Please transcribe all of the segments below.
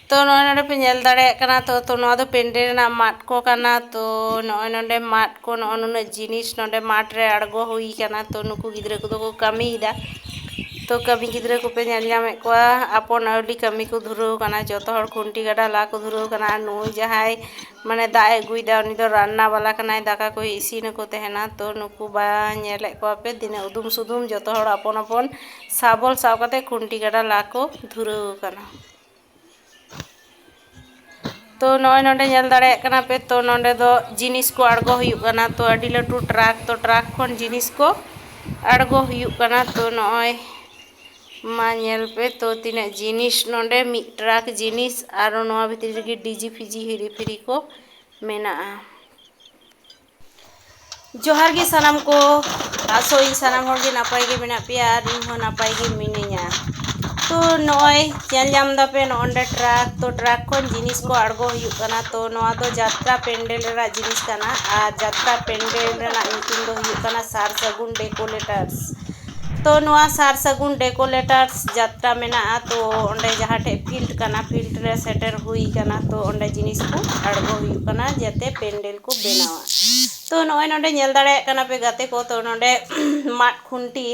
तो नॉय नोडे पे नेल दाड़े कना तो नोआ दो पेंडल ना माट को कना तो नॉय नोडे माट को नॉ नुना जिनिस नोडे माट रे अड़गो हुई कना तो नुकु गिद्रे को दो कमी दा तो कमी गिद्रे को पे नेल जामे को आपन अवली कमी को धुरो कना जतो हर खुंटी गडा ला को धुरो कना नुई जहाय माने दाए गुइदा उनी दो रान्ना वाला कना दाका को इसिन को तेहना तो नुकु बा नेले को पे दिने उदुम सुदुम जतो हर आपन आपन साबल साव कते खुंटी गडा ला को धुरो कना तो नॉय नोडे नेल दाड़े कना पे तो नोडे दो जिनिस को अड़गो हुयुग कना तो अडी लटू ट्रक तो ट्रक खन जिनिस को अड़गो हुयुग कना तो नॉय मा नेल पे तो तीना जिनिस नोडे मी ट्रक जिनिस आरो नोआ भितर रे डीजी फिजी हिरी फिरी को मेना जोहार गे सनाम को आसो इन सनाम होर गे नापाय गे मेना पेया आर इन हो नापाय गे मिनेया तो नॉय चल जाम दा पे नोंडे ट्रक तो ट्रक खन जिनिस को अड़गो हुयुग कना तो नोआ दो जात्रा पेंडल रे जिनिस कना आ जात्रा पेंडल रे ना नुतुम दो हुयुग कना सार सगुन डेकोरेटर्स तो नोआ सार सगुन डेकोरेटर्स जात्रा मेना तो ओंडे जहाटे फील्ड कना फील्ड रे सेटर हुई कना तो ओंडे जिनिस को अड़गो हुयुग कना जाते पेंडल को बनावा तो नॉय नोंडे नेल दाड़े कना पे गाते को तो नोंडे माट खुंटी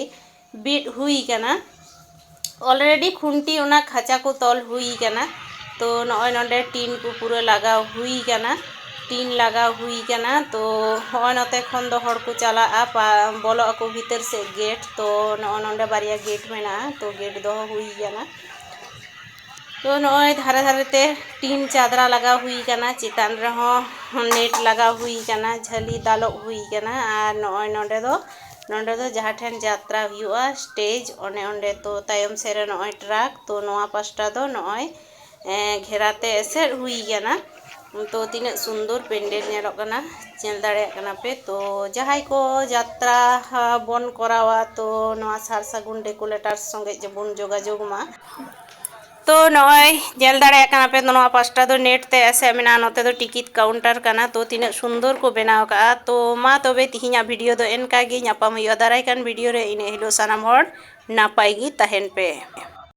बीट हुई कना ऑलरेडी खुंटी उना खाचा को तल हुई कना तो नॉय नोंडे टीन को पूरा लगाव हुई कना टीन लगाव हुई कना तो होय नते खन दो हड़ को चला आ बोलो को भीतर से गेट तो नॉय नोंडे बारिया गेट मेना तो गेट दो हुई कना तो नॉय धारे धारे ते टीन चादरा लगा हुई कना चितान रे हो नेट लगा हुई कना झली दालो हुई कना आ नॉय नोंडे दो जहाँ ठेन यात्रा हुआ स्टेज ओने ओंडे तो तायम सेरे नॉय ट्रक तो नोआ पास्टा दो नॉय घेराते एसेर हुई कना तो तीना सुंदर पेंडल नेलो कना चेल दाड़े कना पे तो जहाय को यात्रा बन करावा तो नोआ सार सगुन डेकोरेटर संगे जबन जोगाजोग मा तो नॉय जेल दाड़े कना पे नोआ पास्टा दो नेट ते ऐसे मेना नोते दो टिकट काउंटर कना तो तीना सुंदर को बनाव का तो मा तबे तिहिना वीडियो दो एनका गे नापाम हुआ दाराय कान वीडियो रे इने हिलो सानाम हर नापाय गी तहेन पे।